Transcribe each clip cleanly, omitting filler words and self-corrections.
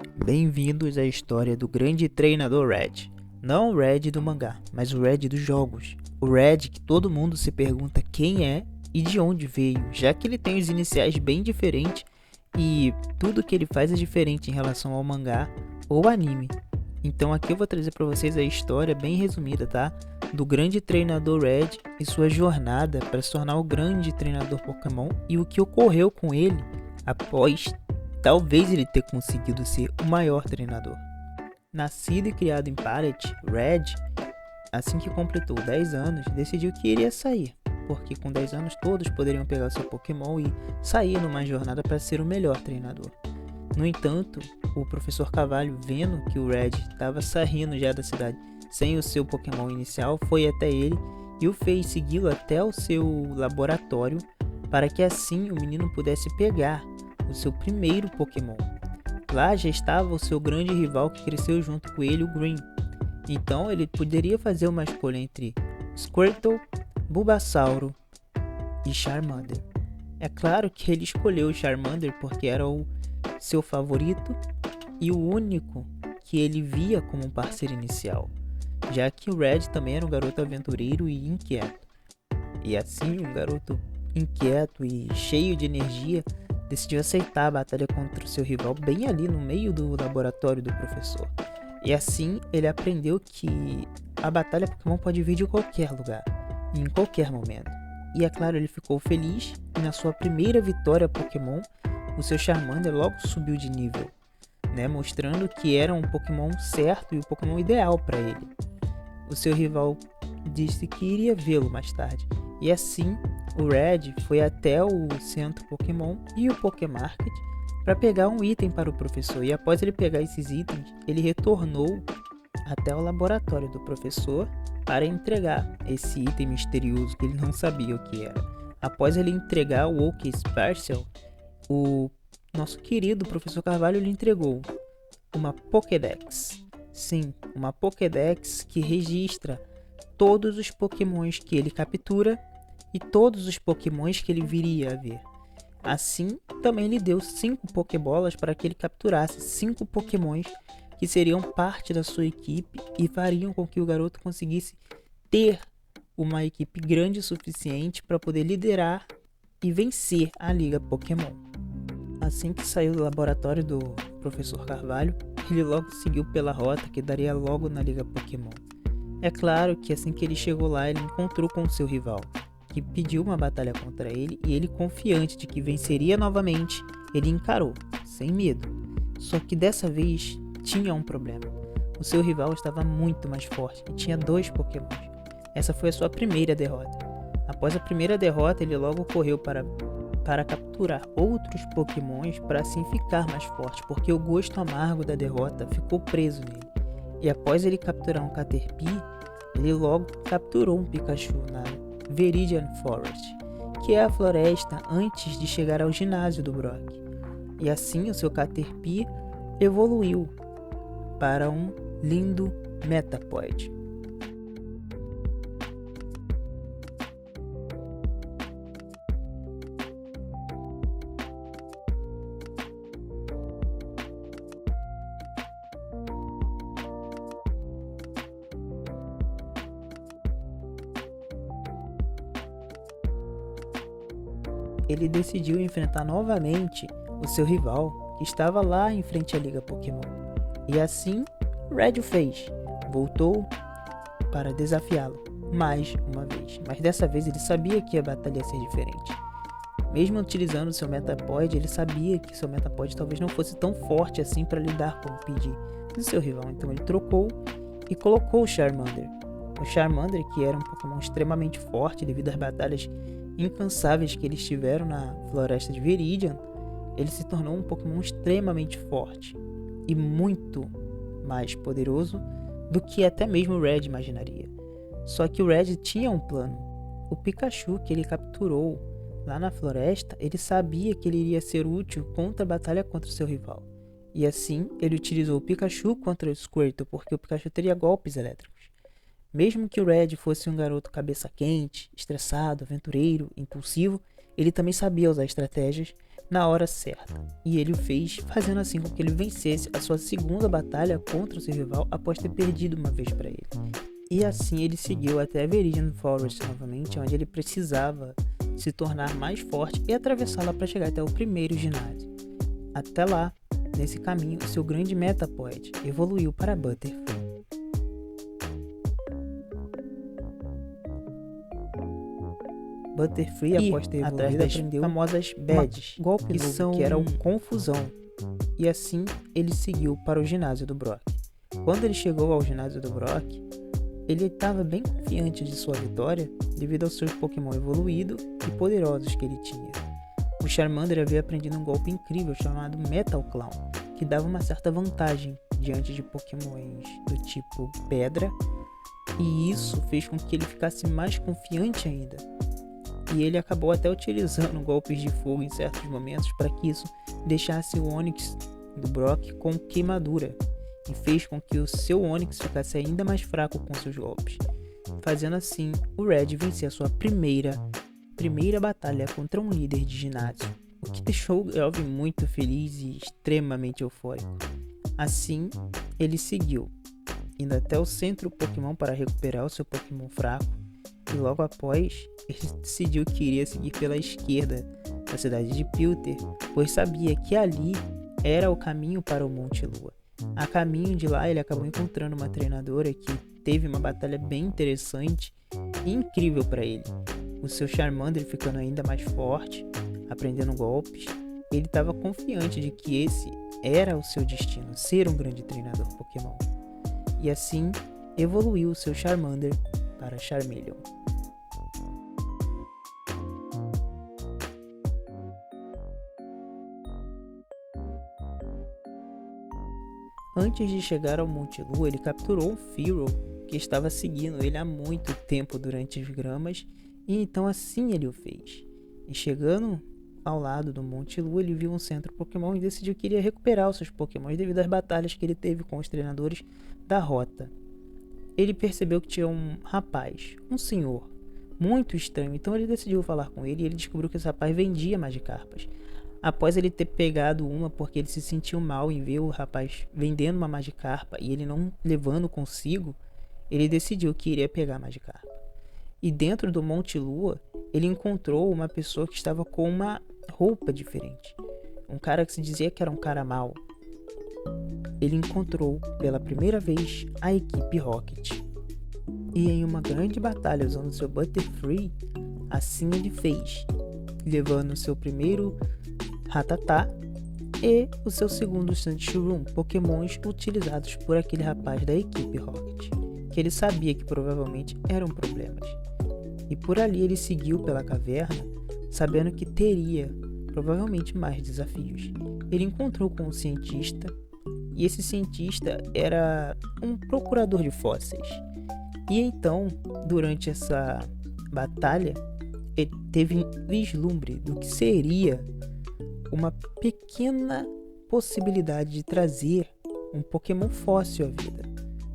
Bem-vindos à história do grande treinador Red. Não o Red do mangá, mas o Red dos jogos. O Red que todo mundo se pergunta quem é e de onde veio, já que ele tem os iniciais bem diferentes e tudo que ele faz é diferente em relação ao mangá ou anime. Então aqui eu vou trazer para vocês a história bem resumida, tá? Do grande treinador Red e sua jornada para se tornar o grande treinador Pokémon e o que ocorreu com ele após talvez ele ter conseguido ser o maior treinador. Nascido e criado em Pallet, Red, assim que completou 10 anos, decidiu que iria sair, porque com 10 anos todos poderiam pegar seu Pokémon e sair numa jornada para ser o melhor treinador. No entanto, o professor Carvalho, vendo que o Red estava saindo já da cidade sem o seu Pokémon inicial, foi até ele e o fez segui-lo até o seu laboratório para que assim o menino pudesse pegar o seu primeiro Pokémon. Lá já estava o seu grande rival que cresceu junto com ele, o Green. Então ele poderia fazer uma escolha entre Squirtle, Bulbasauro e Charmander. É claro que ele escolheu o Charmander porque era o seu favorito e o único que ele via como um parceiro inicial, já que o Red também era um garoto aventureiro e inquieto. E assim, um garoto inquieto e cheio de energia decidiu aceitar a batalha contra o seu rival bem ali no meio do laboratório do professor. E assim ele aprendeu que a batalha Pokémon pode vir de qualquer lugar, em qualquer momento. E é claro, ele ficou feliz e na sua primeira vitória Pokémon, o seu Charmander logo subiu de nível, mostrando que era um Pokémon certo e o Pokémon ideal para ele. O seu rival disse que iria vê-lo mais tarde. E assim, o Red foi até o centro Pokémon e o Pokémarket para pegar um item para o professor. E após ele pegar esses itens, ele retornou até o laboratório do professor para entregar esse item misterioso que ele não sabia o que era. Após ele entregar o OK Special, o nosso querido professor Carvalho lhe entregou uma Pokédex. Sim, uma Pokédex que registra todos os Pokémons que ele captura e todos os Pokémons que ele viria a ver. Assim, também lhe deu 5 Pokébolas para que ele capturasse 5 Pokémons que seriam parte da sua equipe e fariam com que o garoto conseguisse ter uma equipe grande o suficiente para poder liderar e vencer a Liga Pokémon. Assim que saiu do laboratório do professor Carvalho, ele logo seguiu pela rota que daria logo na Liga Pokémon. É claro que assim que ele chegou lá, ele encontrou com seu rival, que pediu uma batalha contra ele e ele, confiante de que venceria novamente, ele encarou, sem medo. Só que dessa vez tinha um problema. O seu rival estava muito mais forte e tinha 2 Pokémons. Essa foi a sua primeira derrota. Após a primeira derrota, ele logo correu para capturar outros Pokémons para assim ficar mais forte, porque o gosto amargo da derrota ficou preso nele. E após ele capturar um Caterpie, ele logo capturou um Pikachu na Viridian Forest, que é a floresta antes de chegar ao ginásio do Brock. E assim o seu Caterpie evoluiu para um lindo Metapod. Ele decidiu enfrentar novamente o seu rival, que estava lá em frente à Liga Pokémon. E assim, Red o fez. Voltou para desafiá-lo mais uma vez. Mas dessa vez ele sabia que a batalha ia ser diferente. Mesmo utilizando seu Metapod, ele sabia que seu Metapod talvez não fosse tão forte assim para lidar com o PD do seu rival. Então ele trocou e colocou o Charmander. O Charmander, que era um Pokémon extremamente forte devido às batalhas incansáveis que eles tiveram na floresta de Viridian, ele se tornou um Pokémon extremamente forte e muito mais poderoso do que até mesmo o Red imaginaria. Só que o Red tinha um plano. O Pikachu que ele capturou lá na floresta, ele sabia que ele iria ser útil contra a batalha contra o seu rival. E assim, ele utilizou o Pikachu contra o Squirtle, porque o Pikachu teria golpes elétricos. Mesmo que o Red fosse um garoto cabeça quente, estressado, aventureiro, impulsivo, ele também sabia usar estratégias na hora certa, e ele o fez, fazendo assim com que ele vencesse a sua segunda batalha contra o seu rival após ter perdido uma vez para ele. E assim ele seguiu até Viridian Forest novamente, onde ele precisava se tornar mais forte e atravessá-la para chegar até o primeiro ginásio. Até lá, nesse caminho, seu grande Metapod evoluiu para Butterfree. Butterfree, após ter evoluído, aprendeu famosas badges, golpe que são que eram confusão. E assim ele seguiu para o ginásio do Brock. Quando ele chegou ao ginásio do Brock, ele estava bem confiante de sua vitória devido aos seus Pokémon evoluídos e poderosos que ele tinha. O Charmander havia aprendido um golpe incrível chamado Metal Clown, que dava uma certa vantagem diante de Pokémons do tipo Pedra, e isso fez com que ele ficasse mais confiante ainda. E ele acabou até utilizando golpes de fogo em certos momentos para que isso deixasse o Onix do Brock com queimadura e fez com que o seu Onix ficasse ainda mais fraco com seus golpes, fazendo assim o Red vencer a sua primeira batalha contra um líder de ginásio, o que deixou o Elvin muito feliz e extremamente eufórico. Assim, ele seguiu, indo até o centro Pokémon para recuperar o seu Pokémon fraco, e logo após, ele decidiu que iria seguir pela esquerda da cidade de Pilter, pois sabia que ali era o caminho para o Monte Lua. A caminho de lá, ele acabou encontrando uma treinadora que teve uma batalha bem interessante e incrível para ele. O seu Charmander ficando ainda mais forte, aprendendo golpes, ele estava confiante de que esse era o seu destino, ser um grande treinador Pokémon. E assim, evoluiu o seu Charmander para Charmeleon. Antes de chegar ao Monte Lua, ele capturou um Fearow que estava seguindo ele há muito tempo durante as gramas, e então assim ele o fez. E chegando ao lado do Monte Lua, ele viu um centro Pokémon e decidiu que iria recuperar os seus Pokémon devido às batalhas que ele teve com os treinadores da rota. Ele percebeu que tinha um rapaz, um senhor, muito estranho, então ele decidiu falar com ele e ele descobriu que esse rapaz vendia Magikarpas. Após ele ter pegado uma porque ele se sentiu mal em ver o rapaz vendendo uma Magikarpa e ele não levando consigo, ele decidiu que iria pegar a Magikarpa. E dentro do Monte Lua, ele encontrou uma pessoa que estava com uma roupa diferente. Um cara que se dizia que era um cara mau. Ele encontrou pela primeira vez a equipe Rocket. E em uma grande batalha usando seu Butterfree, assim ele fez, levando seu primeiro Rattata e o seu segundo Sandshrew, Pokémons utilizados por aquele rapaz da equipe Rocket, que ele sabia que provavelmente eram problemas. E por ali ele seguiu pela caverna, sabendo que teria provavelmente mais desafios. Ele encontrou com um cientista, e esse cientista era um procurador de fósseis. E então, durante essa batalha, ele teve vislumbre do que seria uma pequena possibilidade de trazer um Pokémon fóssil à vida.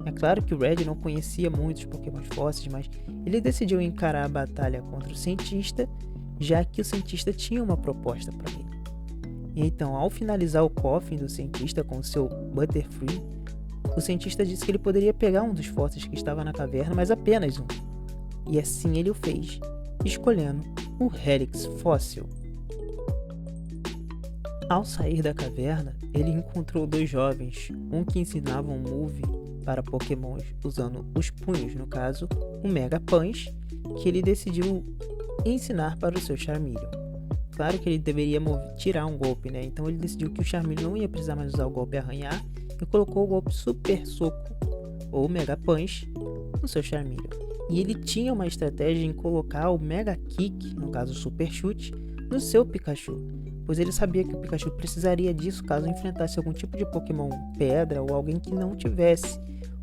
É claro que o Red não conhecia muitos Pokémon fósseis, mas ele decidiu encarar a batalha contra o cientista, já que o cientista tinha uma proposta para ele. E então, ao finalizar o cofre do cientista com o seu Butterfree, o cientista disse que ele poderia pegar um dos fósseis que estava na caverna, mas apenas um. E assim ele o fez, escolhendo o Helix fóssil. Ao sair da caverna, ele encontrou dois jovens, um que ensinava um move para Pokémons usando os punhos, no caso, o Mega Punch, que ele decidiu ensinar para o seu Charmeleon. Claro que ele deveria tirar um golpe, né? Então ele decidiu que o Charmeleon não ia precisar mais usar o golpe arranhar e colocou o golpe Super Soco, ou Mega Punch, no seu Charmeleon. E ele tinha uma estratégia em colocar o Mega Kick, no caso o Super Chute, no seu Pikachu, pois ele sabia que o Pikachu precisaria disso caso enfrentasse algum tipo de Pokémon pedra ou alguém que não tivesse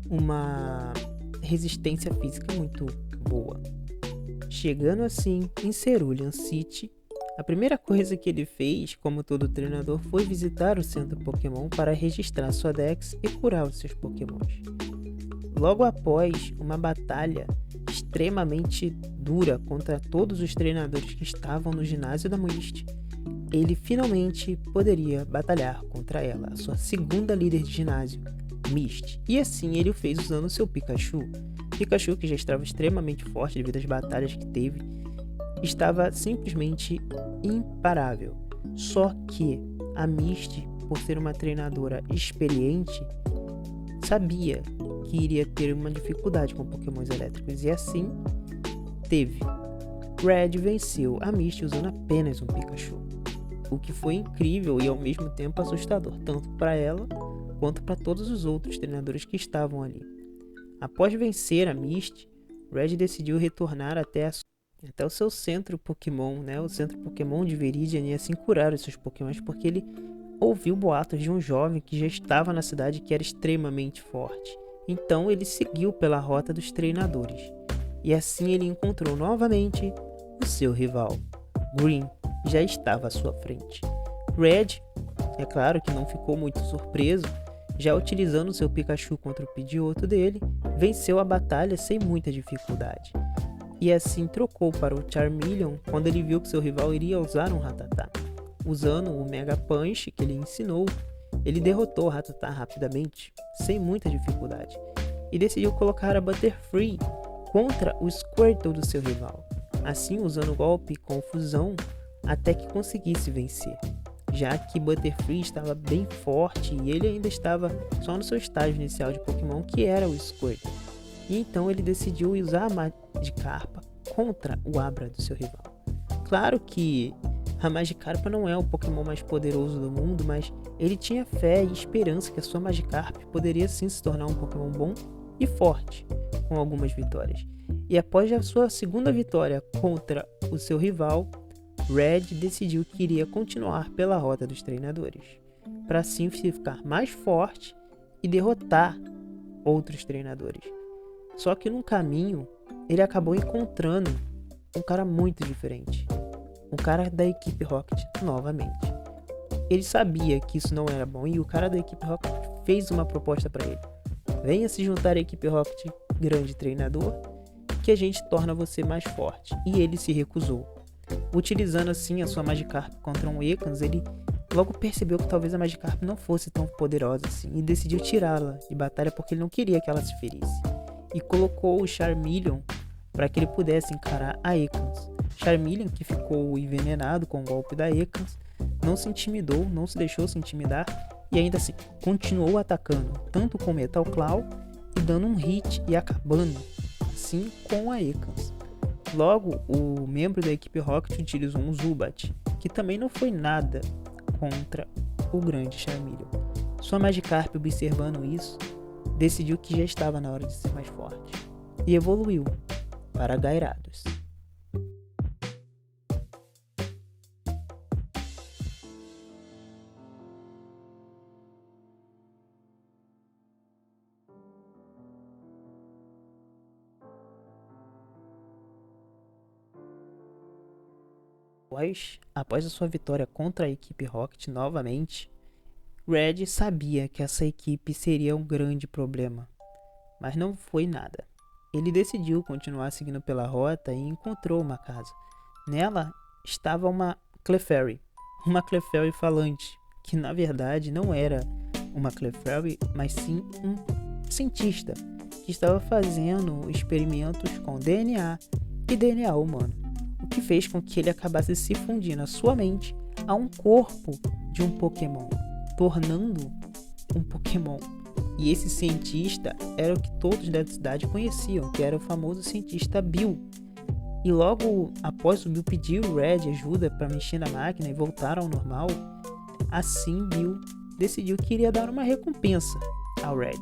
uma resistência física muito boa. Chegando assim em Cerulean City, a primeira coisa que ele fez, como todo treinador, foi visitar o centro Pokémon para registrar sua Dex e curar os seus Pokémons. Logo após uma batalha extremamente dura contra todos os treinadores que estavam no ginásio da Mist, ele finalmente poderia batalhar contra ela, a sua segunda líder de ginásio, Misty. E assim ele o fez usando seu Pikachu. Pikachu, que já estava extremamente forte devido às batalhas que teve, estava simplesmente imparável. Só que a Misty, por ser uma treinadora experiente, sabia que iria ter uma dificuldade com Pokémons elétricos, e assim teve. Red venceu a Misty usando apenas um Pikachu, o que foi incrível e ao mesmo tempo assustador, tanto para ela quanto para todos os outros treinadores que estavam ali. Após vencer a Misty, Red decidiu retornar até o seu centro Pokémon, o centro Pokémon de Viridian, e assim curar os seus Pokémons, porque ele ouviu boatos de um jovem que já estava na cidade que era extremamente forte. Então ele seguiu pela rota dos treinadores, e assim ele encontrou novamente o seu rival. Green já estava à sua frente. Red, é claro que não ficou muito surpreso, já utilizando seu Pikachu contra o Pidgeotto dele, venceu a batalha sem muita dificuldade. E assim trocou para o Charmeleon quando ele viu que seu rival iria usar um Rattata. Usando o Mega Punch que ele ensinou, ele derrotou o Rattata rapidamente, sem muita dificuldade, e decidiu colocar a Butterfree contra o Squirtle do seu rival, assim usando o golpe Confusão até que conseguisse vencer, já que Butterfree estava bem forte e ele ainda estava só no seu estágio inicial de Pokémon, que era o Squirtle. E então ele decidiu usar a Magikarpa contra o Abra do seu rival. Claro que a Magikarpa não é o Pokémon mais poderoso do mundo, mas ele tinha fé e esperança que a sua Magikarp poderia sim se tornar um Pokémon bom e forte, com algumas vitórias. E após a sua segunda vitória contra o seu rival, Red decidiu que iria continuar pela rota dos treinadores, para assim ficar mais forte e derrotar outros treinadores. Só que no caminho, ele acabou encontrando um cara muito diferente, um cara da equipe Rocket novamente. Ele sabia que isso não era bom e o cara da equipe Rocket fez uma proposta para ele: venha se juntar à equipe Rocket, grande treinador, que a gente torna você mais forte. E ele se recusou. Utilizando assim a sua Magikarp contra um Ekans, ele logo percebeu que talvez a Magikarp não fosse tão poderosa assim e decidiu tirá-la de batalha porque ele não queria que ela se ferisse. E colocou o Charmeleon para que ele pudesse encarar a Ekans. Charmeleon, que ficou envenenado com o golpe da Ekans, não se intimidou, não se deixou se intimidar e ainda assim continuou atacando, tanto com Metal Claw e dando um hit e acabando assim com a Ekans. Logo, o membro da equipe Rocket utilizou um Zubat, que também não foi nada contra o grande Charmeleon. Sua Magikarp, observando isso, decidiu que já estava na hora de ser mais forte e evoluiu para Gyarados. Após a sua vitória contra a equipe Rocket novamente, Red sabia que essa equipe seria um grande problema, mas não foi nada. Ele decidiu continuar seguindo pela rota e encontrou uma casa. Nela estava uma Clefairy falante, que na verdade não era uma Clefairy, mas sim um cientista que estava fazendo experimentos com DNA e DNA humano, o que fez com que ele acabasse se fundindo a sua mente a um corpo de um Pokémon, tornando um Pokémon. E esse cientista era o que todos da cidade conheciam, que era o famoso cientista Bill. E logo após o Bill pedir o Red ajuda para mexer na máquina e voltar ao normal, assim Bill decidiu que iria dar uma recompensa ao Red.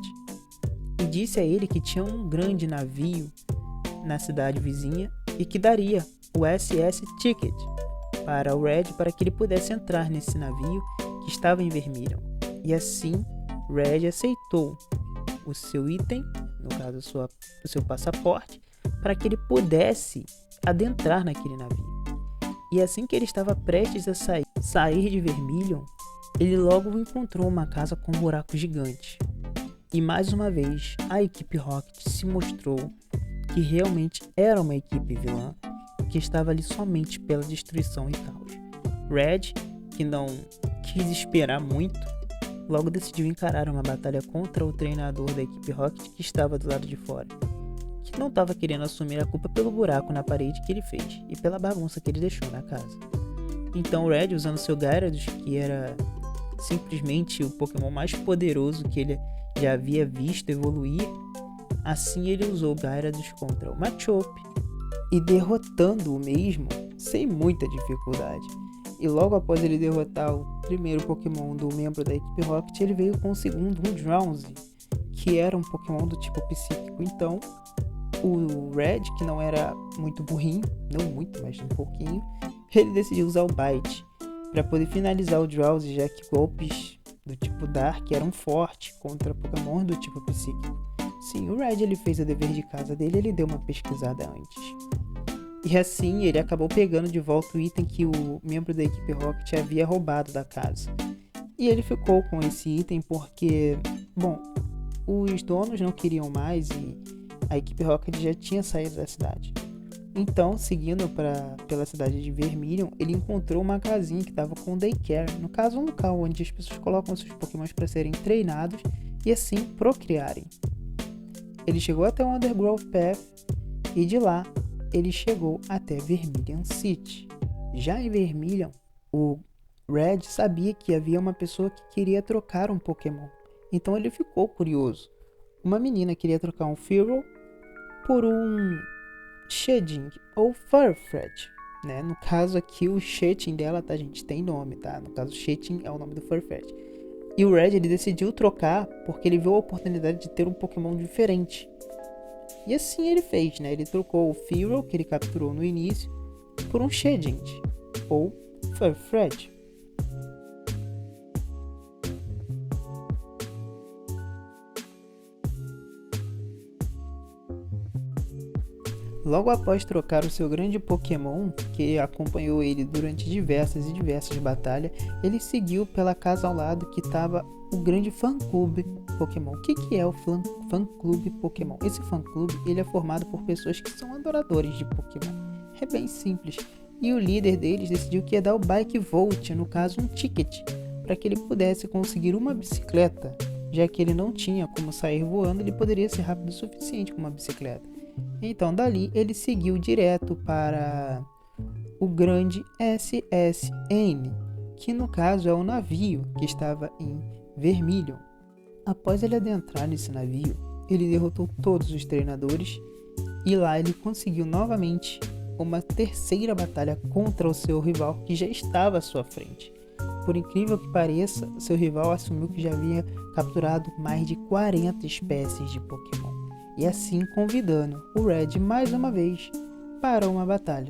E disse a ele que tinha um grande navio na cidade vizinha e que daria o SS Ticket para o Red para que ele pudesse entrar nesse navio que estava em Vermilion. E assim Red aceitou o seu item, no caso o seu passaporte, para que ele pudesse adentrar naquele navio. E assim que ele estava prestes a sair de Vermilion, ele logo encontrou uma casa com um buraco gigante. E mais uma vez, a equipe Rocket se mostrou que realmente era uma equipe vilã, que estava ali somente pela destruição e caos. Red que não quis esperar muito, logo decidiu encarar uma batalha contra o treinador da equipe Rocket que estava do lado de fora, que não estava querendo assumir a culpa pelo buraco na parede que ele fez e pela bagunça que ele deixou na casa. Então o Red, usando seu Gyarados, que era simplesmente o Pokémon mais poderoso que ele já havia visto evoluir, assim ele usou o Gyarados contra o Machop e derrotando o mesmo sem muita dificuldade. E logo após ele derrotar o primeiro Pokémon do membro da equipe Rocket, ele veio com o segundo, um Drowzee, que era um Pokémon do tipo psíquico. Então o Red, que não era muito burrinho, não muito, mas um pouquinho, ele decidiu usar o Bite para poder finalizar o Drowzee, já que golpes do tipo Dark eram fortes contra Pokémon do tipo psíquico. Sim, o Red ele fez o dever de casa dele, ele deu uma pesquisada antes. E assim ele acabou pegando de volta o item que o membro da equipe Rocket havia roubado da casa. E ele ficou com esse item porque, bom, os donos não queriam mais e a equipe Rocket já tinha saído da cidade. Então, seguindo pela cidade de Vermilion, ele encontrou uma casinha que estava com daycare, no caso um local onde as pessoas colocam seus Pokémons para serem treinados e assim procriarem. Ele chegou até o Undergrowth Path e de lá ele chegou até Vermilion City. Já em Vermilion, o Red sabia que havia uma pessoa que queria trocar um Pokémon, então ele ficou curioso. Uma menina queria trocar um Fearow por um Sheding ou Farfetch, né? No caso aqui o Sheding dela, tá gente, tem nome, tá? No caso Sheding é o nome do Farfetch. E o Red ele decidiu trocar porque ele viu a oportunidade de ter um Pokémon diferente. E assim ele fez, né? Ele trocou o Fearow que ele capturou no início por um Sheding ou Farfetch. Logo após trocar o seu grande Pokémon, que acompanhou ele durante diversas batalhas, ele seguiu pela casa ao lado que estava o grande fã-clube Pokémon. O que é o fã-clube Pokémon? Esse fã-clube ele é formado por pessoas que são adoradores de Pokémon. É bem simples. E o líder deles decidiu que ia dar o Bike Volt, no caso um ticket, para que ele pudesse conseguir uma bicicleta, já que ele não tinha como sair voando, ele poderia ser rápido o suficiente com uma bicicleta. Então dali ele seguiu direto para o grande SSN, que no caso é o navio que estava em Vermilion. Após ele adentrar nesse navio, ele derrotou todos os treinadores e lá ele conseguiu novamente uma terceira batalha contra o seu rival que já estava à sua frente. Por incrível que pareça, seu rival assumiu que já havia capturado mais de 40 espécies de Pokémon. E assim convidando o Red mais uma vez para uma batalha.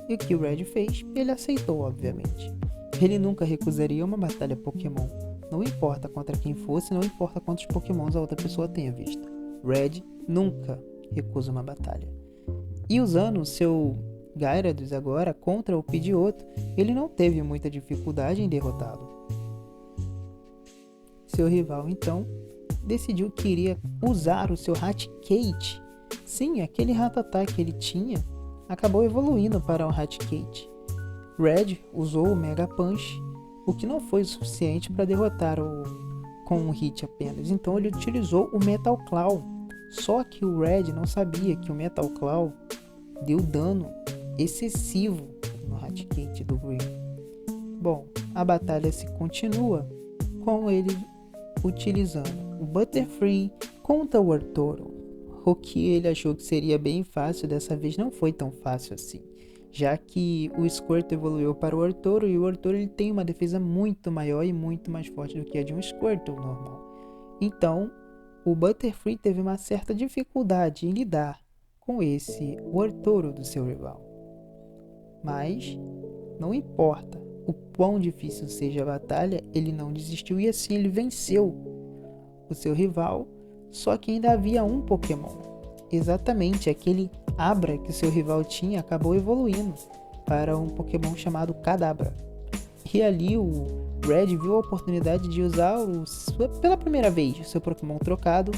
E o que o Red fez? Ele aceitou, obviamente. Ele nunca recusaria uma batalha Pokémon. Não importa contra quem fosse, não importa quantos Pokémons a outra pessoa tenha visto. Red nunca recusa uma batalha. E usando o seu Gyarados agora contra o Pidgeotto, ele não teve muita dificuldade em derrotá-lo. Seu rival, então, decidiu que iria usar o seu Raticate. Sim, aquele Rattata que ele tinha acabou evoluindo para um Raticate. Red usou o Mega Punch, o que não foi o suficiente para derrotar com um hit apenas. Então ele utilizou o Metal Claw. Só que o Red não sabia que o Metal Claw deu dano excessivo no Raticate do Green. Bom, a batalha se continua com ele utilizando o Butterfree contra o Artoro. O que ele achou que seria bem fácil, dessa vez não foi tão fácil assim, já que o Squirtle evoluiu para o Artoro e o Artoro ele tem uma defesa muito maior e muito mais forte do que a de um Squirtle normal. Então, o Butterfree teve uma certa dificuldade em lidar com o Artoro do seu rival. Mas não importa o quão difícil seja a batalha, ele não desistiu e assim ele venceu o seu rival, só que ainda havia um Pokémon. Exatamente aquele Abra que o seu rival tinha acabou evoluindo para um Pokémon chamado Kadabra. E ali o Red viu a oportunidade de usar pela primeira vez o seu Pokémon trocado,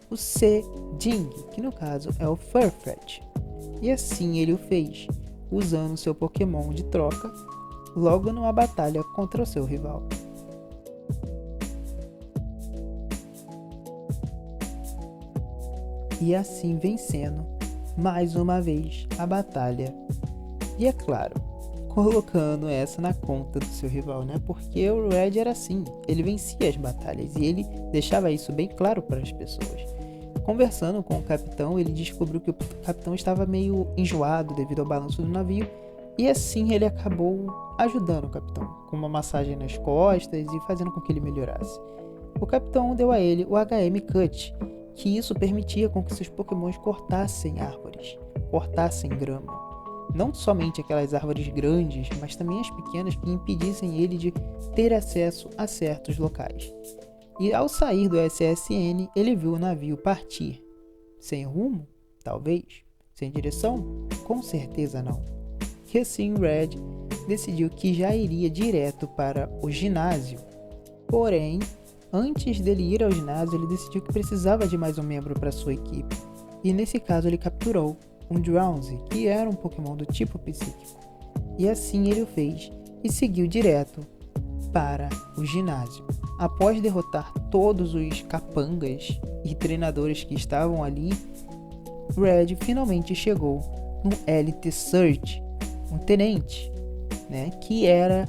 o Sheding, que no caso é o Farfetch. E assim ele o fez, usando seu Pokémon de troca logo numa batalha contra o seu rival. E assim vencendo, mais uma vez, a batalha. E é claro, colocando essa na conta do seu rival, né? Porque o Red era assim, ele vencia as batalhas e ele deixava isso bem claro para as pessoas. Conversando com o capitão, ele descobriu que o capitão estava meio enjoado devido ao balanço do navio e assim ele acabou ajudando o capitão, com uma massagem nas costas e fazendo com que ele melhorasse. O capitão deu a ele o HM Cut, que isso permitia com que seus pokémons cortassem árvores, cortassem grama. Não somente aquelas árvores grandes, mas também as pequenas que impedissem ele de ter acesso a certos locais. E ao sair do SSN, ele viu o navio partir. Sem rumo? Talvez. Sem direção? Com certeza não. E assim Red decidiu que já iria direto para o ginásio. Porém, antes dele ir ao ginásio, ele decidiu que precisava de mais um membro para sua equipe. E nesse caso ele capturou um Drowzee, que era um Pokémon do tipo psíquico. E assim ele o fez e seguiu direto para o ginásio. Após derrotar todos os capangas e treinadores que estavam ali, Red finalmente chegou no Elite Surge, um tenente, né, que era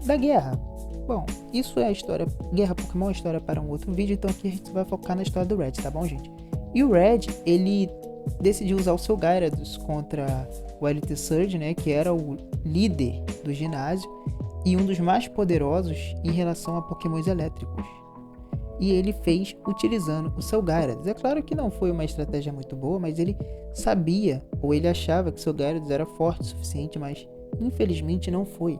da guerra. Bom, isso é a história, Guerra Pokémon é a história para um outro vídeo, então aqui a gente vai focar na história do Red, tá bom, gente? E o Red, ele decidiu usar o seu Gyarados contra o Elite Surge, né, que era o líder do ginásio e um dos mais poderosos em relação a Pokémons elétricos. E ele fez utilizando o seu Gyarados. É claro que não foi uma estratégia muito boa, mas ele sabia, ou ele achava que seu Gyarados era forte o suficiente, mas infelizmente não foi,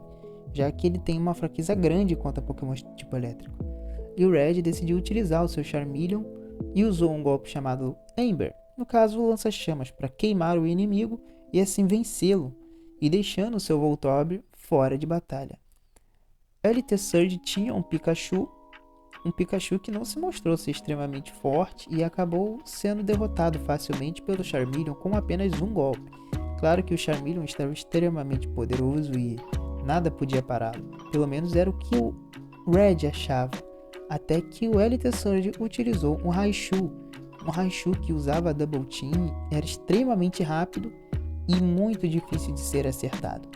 já que ele tem uma fraqueza grande contra Pokémons de tipo elétrico. E o Red decidiu utilizar o seu Charmeleon e usou um golpe chamado Ember, no caso o lança-chamas, para queimar o inimigo e assim vencê-lo, e deixando o seu Voltorb fora de batalha. Elite Surge tinha um Pikachu que não se mostrou ser extremamente forte e acabou sendo derrotado facilmente pelo Charmeleon com apenas um golpe. Claro que o Charmeleon estava extremamente poderoso e nada podia pará-lo, pelo menos era o que o Red achava, até que o Elite Surge utilizou um Raichu que usava Double Team, era extremamente rápido e muito difícil de ser acertado.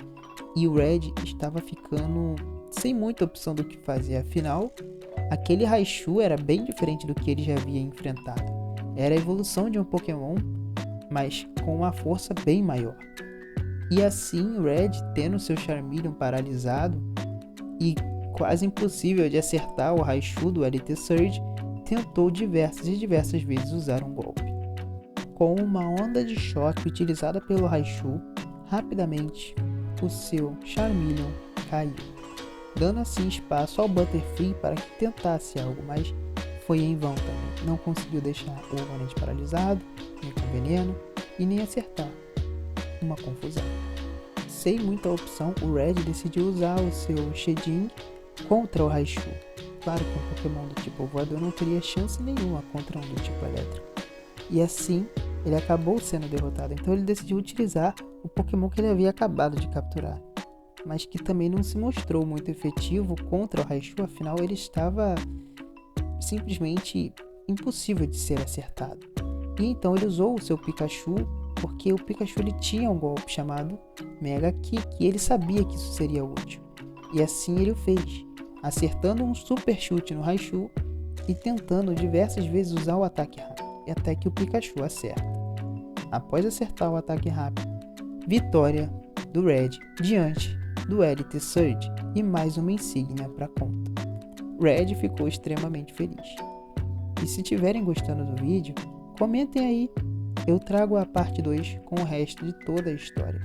E o Red estava ficando sem muita opção do que fazer, afinal, aquele Raichu era bem diferente do que ele já havia enfrentado. Era a evolução de um Pokémon, mas com uma força bem maior. E assim, o Red, tendo seu Charmeleon paralisado e quase impossível de acertar o Raichu do Elite Surge, tentou diversas vezes usar um golpe. Com uma onda de choque utilizada pelo Raichu, rapidamente o seu Charmeleon caiu, dando assim espaço ao Butterfree para que tentasse algo, mas foi em vão também. Não conseguiu deixar o oponente paralisado, nem com veneno, e nem acertar. Uma confusão. Sem muita opção, o Red decidiu usar o seu Shedin contra o Raichu. Claro que um Pokémon do tipo voador não teria chance nenhuma contra um do tipo elétrico. E assim, ele acabou sendo derrotado. Então ele decidiu utilizar o Pokémon que ele havia acabado de capturar, mas que também não se mostrou muito efetivo contra o Raichu, afinal ele estava simplesmente impossível de ser acertado. E então ele usou o seu Pikachu, porque o Pikachu ele tinha um golpe chamado Mega Kick e ele sabia que isso seria útil. E assim ele o fez, acertando um super chute no Raichu e tentando diversas vezes usar o ataque rápido, até que o Pikachu acerta. Após acertar o ataque rápido, vitória do Red diante do Elite Surge e mais uma insígnia para conta. Red ficou extremamente feliz. E se tiverem gostando do vídeo, comentem aí, eu trago a parte 2 com o resto de toda a história.